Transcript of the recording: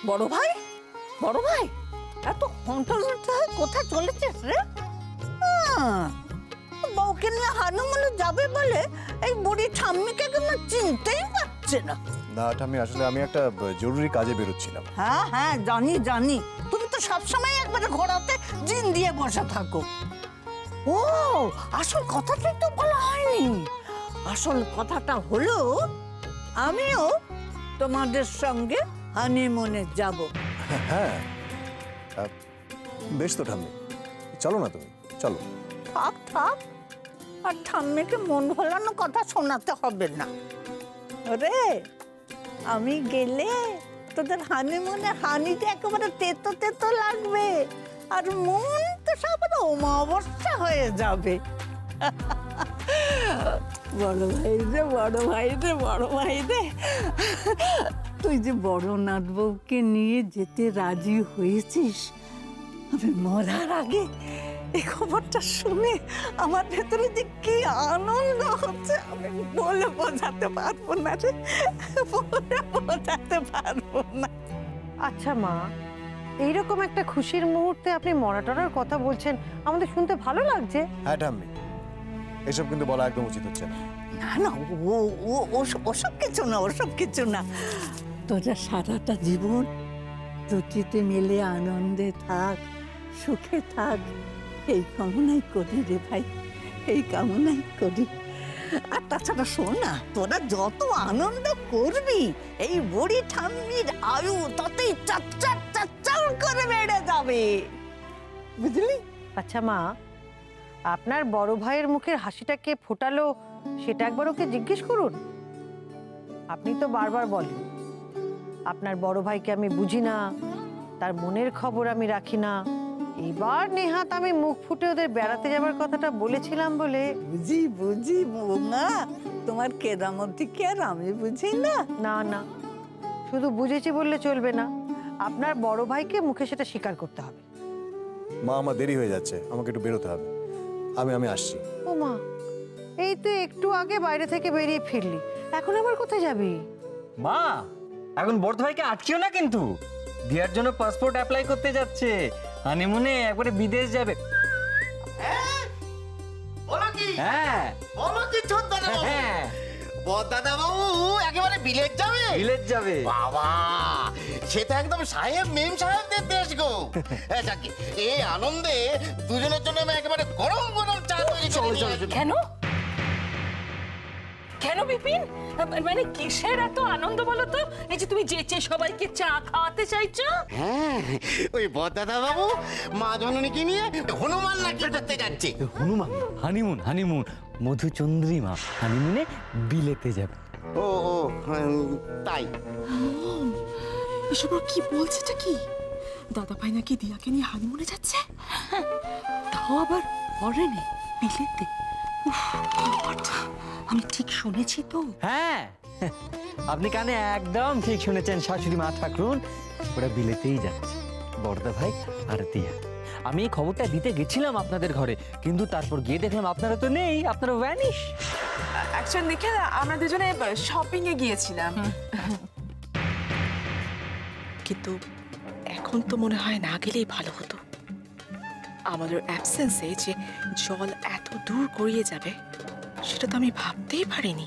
বড় ভাই, বড় ভাই, এত ঘন্টা কোথায় চলেছিস রে? বউকে নিয়ে হানিমুনে যাবে বলে এই বুড়ি ঠাম্মিকে কিন্তু চিনতেই পারছে না। না ঠাম্মি, আসলে আমি একটা জরুরি কাজে বেরোচ্ছিলাম। হ্যাঁ হ্যাঁ, জানি জানি, তুমি তো সবসময় একবারে ঘোড়াতে জিন দিয়ে বসে থাকো। ও, আসল কথাটাই তো বলা হয়নি। আসল কথাটা হলো, আমিও তোমাদের সঙ্গে হানিমুনে যাব। হ্যাঁ, বেশ তো ঠাম্মি, চলো না তুমি, চলো। থাক থাক, আর ঠাম্মিকে মন ভোলানো কথা শোনাতে হবে না রে। আমি গেলে তোদের হানিমুনে হানিটা একেবারে তেতো তেতো লাগবে, আর মন তো সব অমাবস্যা হয়ে যাবে। বড় ভাই রে, বড় ভাই রে, বড় ভাই রে, তুই যে বড় নাথ বউকে নিয়ে যেতে রাজি হয়েছিস, আমি মরার আগে এই খবরটা শুনে আমার ভেতরে যে কি আনন্দ হচ্ছে আমি বলে বোঝাতে পারবো না রে, বলে বোঝাতে পারবো না। আচ্ছা মা, এইরকম একটা খুশির মুহূর্তে আপনি মরাটরার কথা বলছেন, আমাদের শুনতে ভালো লাগছে। হ্যাঁ ঠাম্মি, এসব কিন্তু বলা একদম উচিত হচ্ছে না। না না, ওসব কিছু না, ওসব কিছু না। তোরা সারাটা জীবন দুটিতে মিলে আনন্দে থাক, সুখে থাক, এই কামনাই করি রে ভাই, এই কামনাই করি। আর তাছাড়া শোন না, তোরা যত আনন্দ করবি এই বুড়ি ঠাম্মির আয়ু ততই চাচ্চার চাচ্চার করে বেড়ে যাবে, বুঝলি? আচ্ছা মা, আপনার বড় ভাইয়ের মুখের হাসিটা কে ফোটালো সেটা একবার ওকে জিজ্ঞেস করুন। আপনি তো বারবার বলেন আপনার বড় ভাইকে আমি বুঝি না, তার মনের খবর আমি রাখি না। এবার নেহাত আমি মুখ ফুটে ওদের বেড়াতে যাবার কথাটা বলেছিলাম বলে। বুঝি বুঝি বৌমা, তোমার কেরামতি কি আর আমি বুঝি না? না না, শুধু বুঝেছি বললে চলবে না, আপনার বড় ভাইকে মুখে সেটা স্বীকার করতে হবে। মা, আমার দেরি হয়ে যাচ্ছে, আমাকে একটু বেরোতে হবে। আমি আসছি। ও মা, এই তো একটু আগে বাইরে থেকে বেরিয়ে ফিরলি, এখন আবার কোথায় যাবি? মা, এখন বড় ভাইকে আটকিও না কিন্তু, দিয়ার জন্য পাসপোর্ট অ্যাপ্লাই করতে যাচ্ছে, হানিমুনে একবারে বিদেশ যাবে। বলো কি? হ্যাঁ বলো কি ছোটদা বাবু? হ্যাঁ, বড়দাদা বাবু একেবারে বিলেত যাবে? বিলেত যাবে। বাবা, সেটা একদম সাহেব মেম সাহেবদের দেশ গো। যাকে এই আনন্দে দুজনের জন্য আমি একেবারে গরম গরম চা তৈরি করে নিয়ে আসবো। কেন কেন বিপিন, মানে কিসের এত আনন্দ বলো তো? এই যে তুমি যেচে সবাইকে চা খাওয়াতে চাইছো? হ্যাঁ, ওই বড়দাদা বাবু মা জননীকে নিয়ে হনুমান নাকি করতে যাচ্ছে। হনুমান হানিমুন মধুচন্দ্রিমা হানিমুনে বিলেতে যাবে। ও ও, তাই? এসব কি বলছেটা কি? দাদা ভাই নাকি দিয়াকে নিয়ে হানিমুনে যাচ্ছে, তাও আবার ফরেনে, বিলেতে। আমি ঠিক শুনেছি তো? হ্যাঁ, আপনি কানে একদম ঠিক শুনেছেন শাশুড়ি মা ঠাকুরুন, ওরা বিলেতেই যাচ্ছে, বড়দা ভাই আর দিয়া। আমি এই খবরটা দিতে গেছিলাম আপনাদের ঘরে, কিন্তু তারপর গিয়ে দেখলাম আপনারা তো নেই, আপনারা ভ্যানিশ। অ্যাকচুয়ালি দেখে আমরা দুজনে শপিং এ গিয়েছিলাম, কিন্তু এখন তো মনে হয় না গেলেই ভালো হতো। আমাদের অ্যাবসেন্সে যে জল এত দূর গড়িয়ে যাবে সেটা তো আমি ভাবতেই পারিনি।